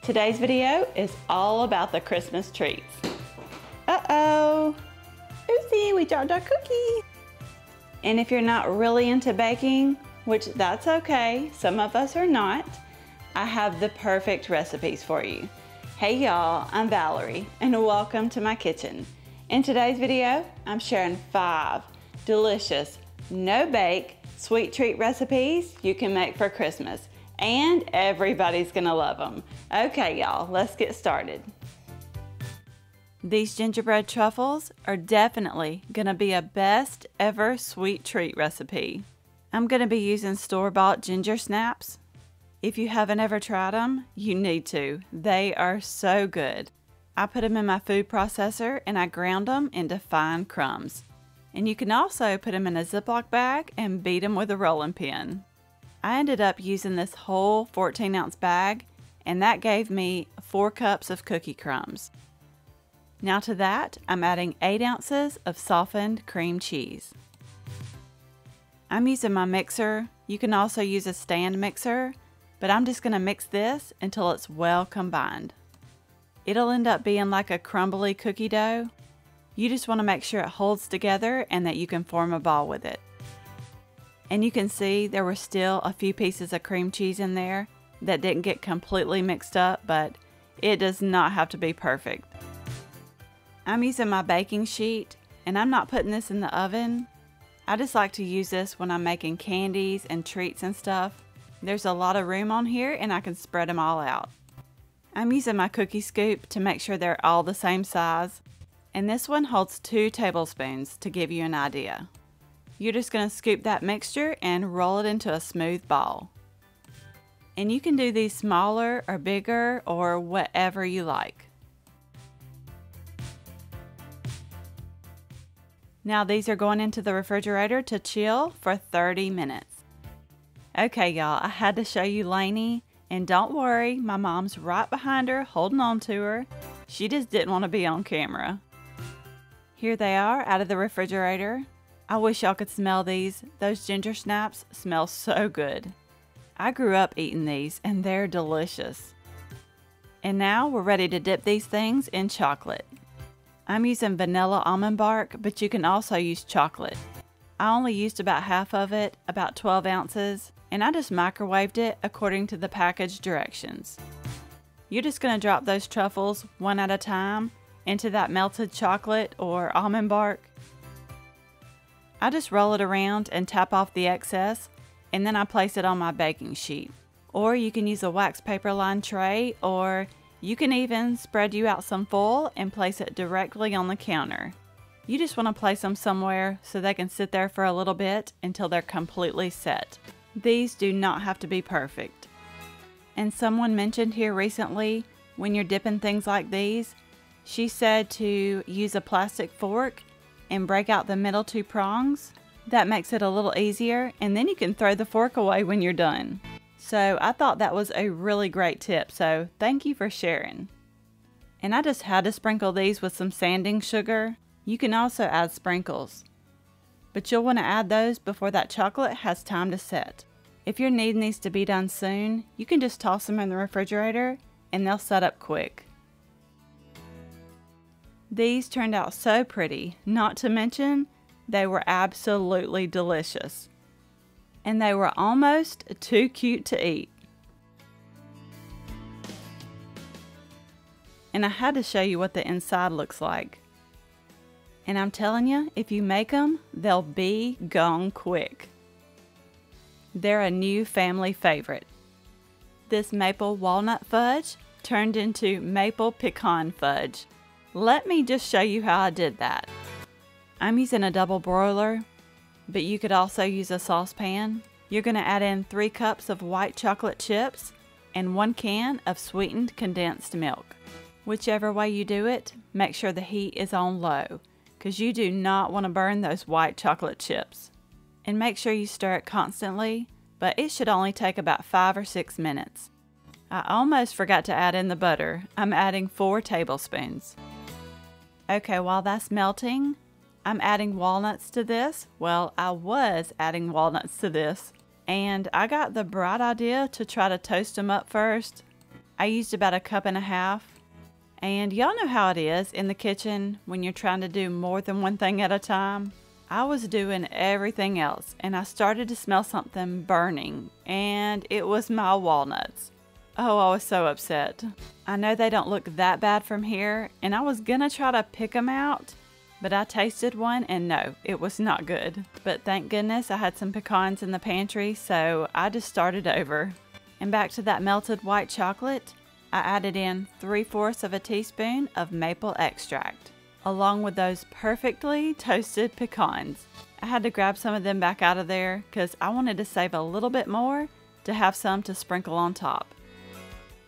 Today's video is all about the Christmas treats. Uh-oh, oopsie, we dropped our cookie. And if you're not really into baking, which that's okay, some of us are not, I have the perfect recipes for you. Hey y'all, I'm Valerie and welcome to my kitchen. In today's video, I'm sharing 5 delicious, no-bake, sweet treat recipes you can make for Christmas. And everybody's gonna love them. Okay y'all, let's get started. These gingerbread truffles are definitely gonna be a best ever sweet treat recipe. I'm gonna be using store-bought ginger snaps. If you haven't ever tried them, you need to. They are so good. I put them in my food processor and I ground them into fine crumbs. And you can also put them in a Ziploc bag and beat them with a rolling pin. I ended up using this whole 14-ounce bag, and that gave me 4 cups of cookie crumbs. Now to that, I'm adding 8 ounces of softened cream cheese. I'm using my mixer. You can also use a stand mixer, but I'm just going to mix this until it's well combined. It'll end up being like a crumbly cookie dough. You just want to make sure it holds together and that you can form a ball with it. And you can see there were still a few pieces of cream cheese in there that didn't get completely mixed up, but it does not have to be perfect. I'm using my baking sheet and I'm not putting this in the oven. I just like to use this when I'm making candies and treats and stuff. There's a lot of room on here and I can spread them all out. I'm using my cookie scoop to make sure they're all the same size. And this one holds 2 tablespoons to give you an idea. You're just going to scoop that mixture and roll it into a smooth ball. And you can do these smaller or bigger or whatever you like. Now these are going into the refrigerator to chill for 30 minutes. Okay y'all, I had to show you Lainey, and don't worry, my mom's right behind her holding on to her. She just didn't want to be on camera. Here they are out of the refrigerator. I wish y'all could smell these. Those ginger snaps smell so good. I grew up eating these and they're delicious. And now we're ready to dip these things in chocolate. I'm using Vanilla Almond Bark, but you can also use chocolate. I only used about half of it, about 12 ounces, and I just microwaved it according to the package directions. You're just going to drop those truffles one at a time into that melted chocolate or almond bark. I just roll it around and tap off the excess, and then I place it on my baking sheet. Or you can use a wax paper lined tray, or you can even spread you out some foil and place it directly on the counter. You just want to place them somewhere so they can sit there for a little bit until they're completely set. These do not have to be perfect. And someone mentioned here recently, when you're dipping things like these, she said to use a plastic fork and break out the middle 2 prongs. That makes it a little easier, and then you can throw the fork away when you're done. So I thought that was a really great tip, so thank you for sharing. And I just had to sprinkle these with some sanding sugar. You can also add sprinkles, but you'll want to add those before that chocolate has time to set. If you're needing these to be done soon, you can just toss them in the refrigerator and they'll set up quick. These turned out so pretty, not to mention they were absolutely delicious. And they were almost too cute to eat. And I had to show you what the inside looks like. And I'm telling you, if you make them, they'll be gone quick. They're a new family favorite. This maple walnut fudge turned into maple pecan fudge. Let me just show you how I did that. I'm using a double broiler, but you could also use a saucepan. You're going to add in 3 cups of white chocolate chips and 1 can of sweetened condensed milk. Whichever way you do it, make sure the heat is on low, because you do not want to burn those white chocolate chips. And make sure you stir it constantly, but it should only take about 5 or 6 minutes. I almost forgot to add in the butter. I'm adding 4 tablespoons. Okay, while that's melting, I'm adding walnuts to this. Well, I was adding walnuts to this, and I got the bright idea to try to toast them up first. I used about 1.5 cups. And y'all know how it is in the kitchen when you're trying to do more than one thing at a time. I was doing everything else and I started to smell something burning, and it was my walnuts. Oh, I was so upset. I know they don't look that bad from here, and I was gonna try to pick them out, but I tasted one and no, it was not good. But thank goodness I had some pecans in the pantry, so I just started over. And back to that melted white chocolate, I added in 3/4 teaspoon of maple extract, along with those perfectly toasted pecans. I had to grab some of them back out of there because I wanted to save a little bit more to have some to sprinkle on top.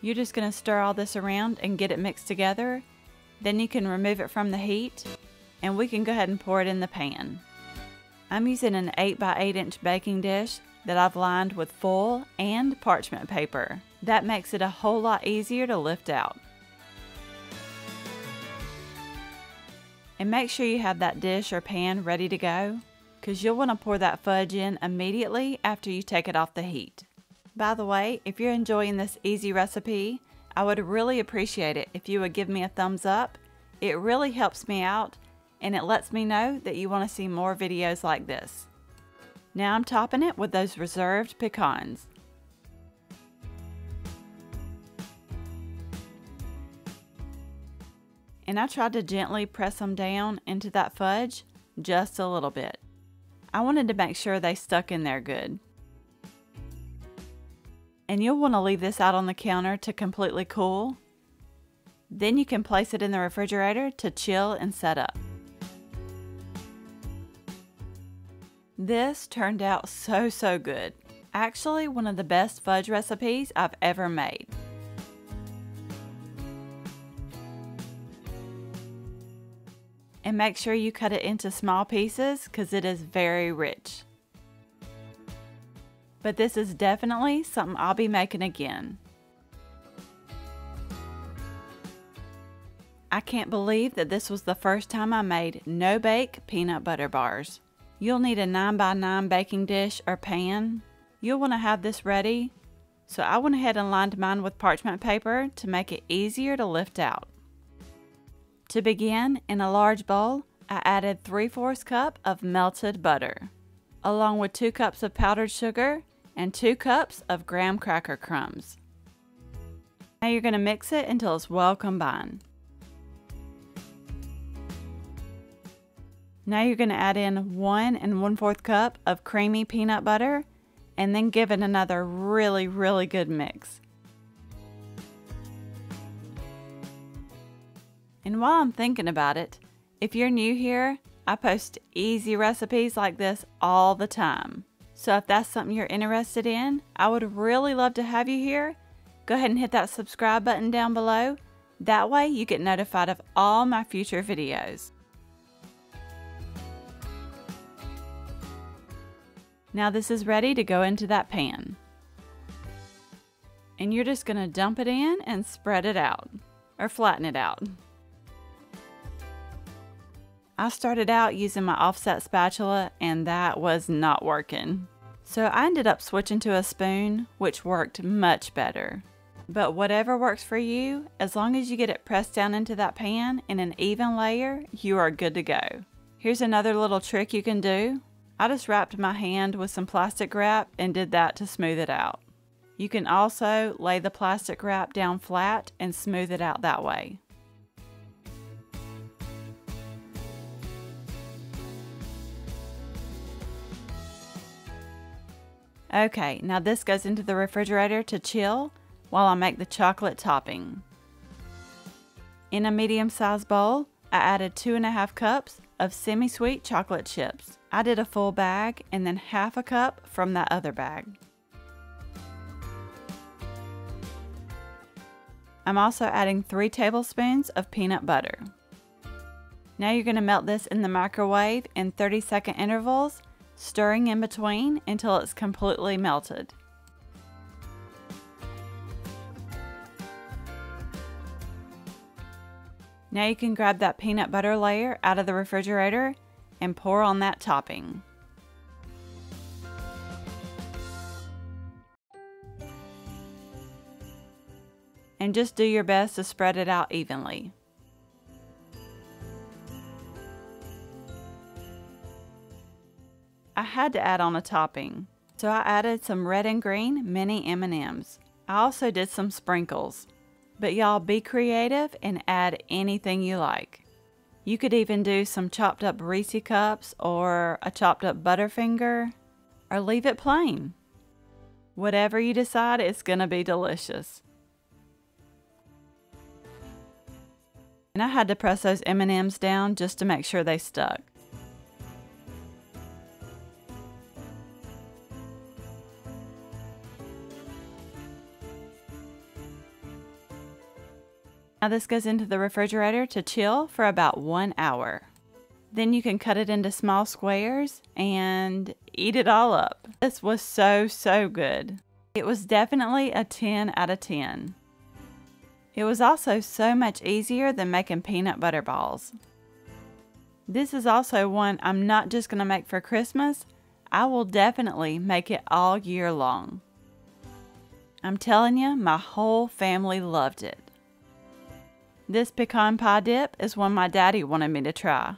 You're just going to stir all this around and get it mixed together. Then you can remove it from the heat and we can go ahead and pour it in the pan. I'm using an 8 by 8 inch baking dish that I've lined with foil and parchment paper. That makes it a whole lot easier to lift out. And make sure you have that dish or pan ready to go, because you'll want to pour that fudge in immediately after you take it off the heat. By the way, if you're enjoying this easy recipe, I would really appreciate it if you would give me a thumbs up. It really helps me out and it lets me know that you want to see more videos like this. Now I'm topping it with those reserved pecans. And I tried to gently press them down into that fudge just a little bit. I wanted to make sure they stuck in there good. And you'll want to leave this out on the counter to completely cool. Then you can place it in the refrigerator to chill and set up. This turned out so good. Actually, one of the best fudge recipes I've ever made. And make sure you cut it into small pieces because it is very rich. But this is definitely something I'll be making again. I can't believe that this was the first time I made no-bake peanut butter bars. You'll need a 9 by 9 baking dish or pan. You'll want to have this ready, so I went ahead and lined mine with parchment paper to make it easier to lift out. To begin, in a large bowl, I added 3/4 cup of melted butter, along with 2 cups of powdered sugar and 2 cups of graham cracker crumbs. Now you're going to mix it until it's well combined. Now you're going to add in 1 1/4 cup of creamy peanut butter and then give it another really good mix. And while I'm thinking about it, if you're new here, I post easy recipes like this all the time. So if that's something you're interested in, I would really love to have you here. Go ahead and hit that subscribe button down below. That way you get notified of all my future videos. Now this is ready to go into that pan. And you're just going to dump it in and spread it out, or flatten it out. I started out using my offset spatula and that was not working. So I ended up switching to a spoon, which worked much better. But whatever works for you, as long as you get it pressed down into that pan in an even layer, you are good to go. Here's another little trick you can do. I just wrapped my hand with some plastic wrap and did that to smooth it out. You can also lay the plastic wrap down flat and smooth it out that way. Okay, now this goes into the refrigerator to chill while I make the chocolate topping. In a medium-sized bowl, I added 2.5 cups of semi-sweet chocolate chips. I did a full bag and then half a cup from that other bag. I'm also adding 3 tablespoons of peanut butter. Now you're going to melt this in the microwave in 30-second intervals, stirring in between until it's completely melted. Now you can grab that peanut butter layer out of the refrigerator and pour on that topping. and just do your best to spread it out evenly. I had to add on a topping, so I added some red and green mini M&Ms. I also did some sprinkles, but y'all be creative and add anything you like. You could even do some chopped up Reese cups or a chopped up Butterfinger, or leave it plain. Whatever you decide, it's gonna be delicious. And I had to press those M&Ms down just to make sure they stuck. Now this goes into the refrigerator to chill for about 1 hour. Then you can cut it into small squares and eat it all up. This was so good. It was definitely a 10 out of 10. It was also so much easier than making peanut butter balls. This is also one I'm not just going to make for Christmas. I will definitely make it all year long. I'm telling you, my whole family loved it. This pecan pie dip is one my daddy wanted me to try,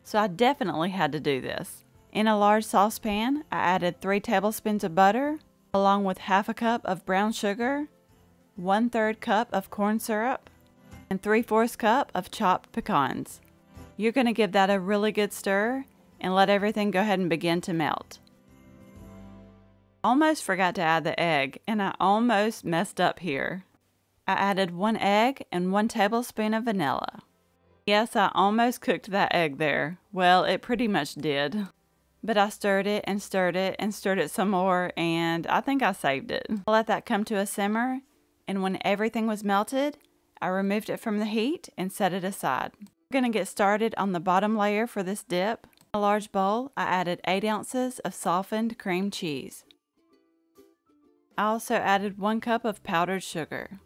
so I definitely had to do this. In a large saucepan, I added 3 tablespoons of butter, along with half a cup of brown sugar, 1/3 cup of corn syrup, and 3/4 cup of chopped pecans. You're going to give that a really good stir and let everything go ahead and begin to melt. Almost forgot to add the egg, and I almost messed up here. I added 1 egg and 1 tablespoon of vanilla. Yes, I almost cooked that egg there. Well, it pretty much did. But I stirred it and stirred it and stirred it some more, and I think I saved it. I let that come to a simmer, and when everything was melted, I removed it from the heat and set it aside. We're going to get started on the bottom layer for this dip. In a large bowl, I added 8 ounces of softened cream cheese. I also added 1 cup of powdered sugar.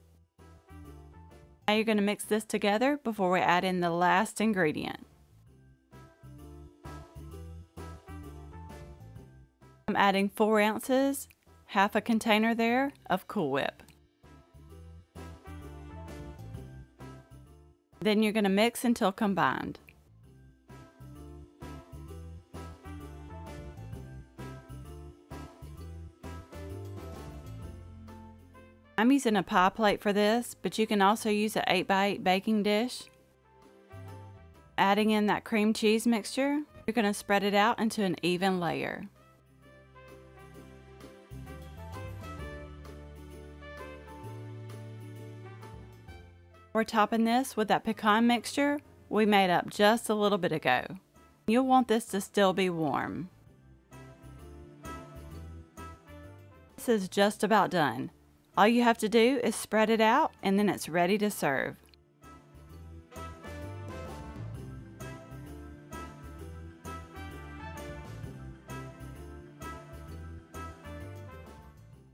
Now you're going to mix this together before we add in the last ingredient. I'm adding 4 ounces, half a container there, of Cool Whip. Then you're going to mix until combined. I'm using a pie plate for this, but you can also use an 8x8 baking dish. Adding in that cream cheese mixture, you're going to spread it out into an even layer. We're topping this with that pecan mixture we made up just a little bit ago. You'll want this to still be warm. This is just about done. All you have to do is spread it out and then it's ready to serve.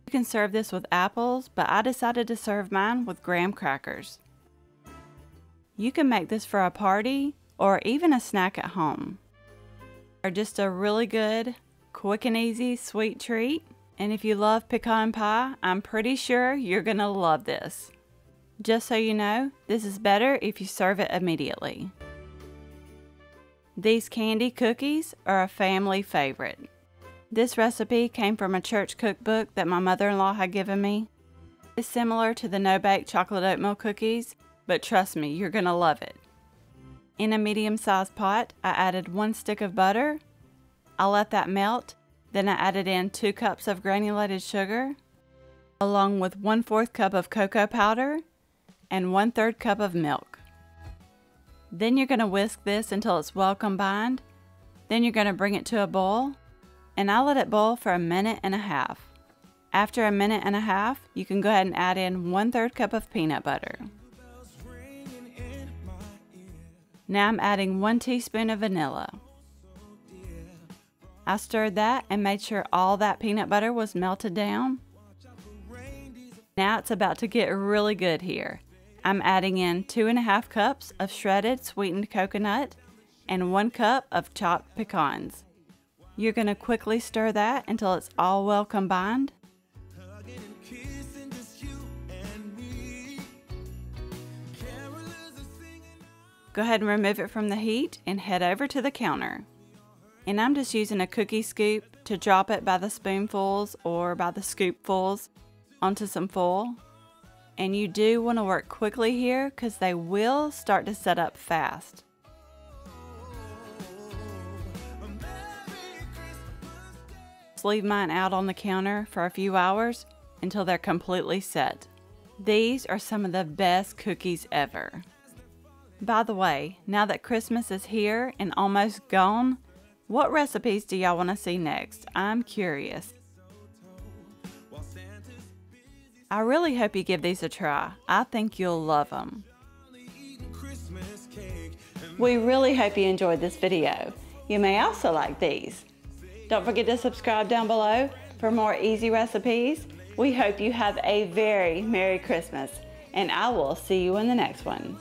You can serve this with apples, but I decided to serve mine with graham crackers. You can make this for a party or even a snack at home. Or just a really good, quick and easy sweet treat. And if you love pecan pie, I'm pretty sure you're gonna love this. Just so you know, this is better if you serve it immediately. These candy cookies are a family favorite. This recipe came from a church cookbook that my mother-in-law had given me. It's similar to the no-bake chocolate oatmeal cookies, but trust me, you're gonna love it. In a medium-sized pot, I added 1 stick of butter. I let that melt. Then I added in 2 cups of granulated sugar, along with 1/4 cup of cocoa powder and 1/3 cup of milk. Then you're going to whisk this until it's well combined. Then you're going to bring it to a boil, and I let it boil for 1.5 minutes. After 1.5 minutes, you can go ahead and add in 1/3 cup of peanut butter. Now I'm adding 1 teaspoon of vanilla. I stirred that and made sure all that peanut butter was melted down. Now it's about to get really good here. I'm adding in 2.5 cups of shredded sweetened coconut and 1 cup of chopped pecans. You're going to quickly stir that until it's all well combined. Go ahead and remove it from the heat and head over to the counter. And I'm just using a cookie scoop to drop it by the spoonfuls or by the scoopfuls onto some foil. And you do want to work quickly here because they will start to set up fast. Just leave mine out on the counter for a few hours until they're completely set. These are some of the best cookies ever. By the way, now that Christmas is here and almost gone, what recipes do y'all want to see next? I'm curious. I really hope you give these a try. I think you'll love them. We really hope you enjoyed this video. You may also like these. Don't forget to subscribe down below for more easy recipes. We hope you have a very Merry Christmas, and I will see you in the next one.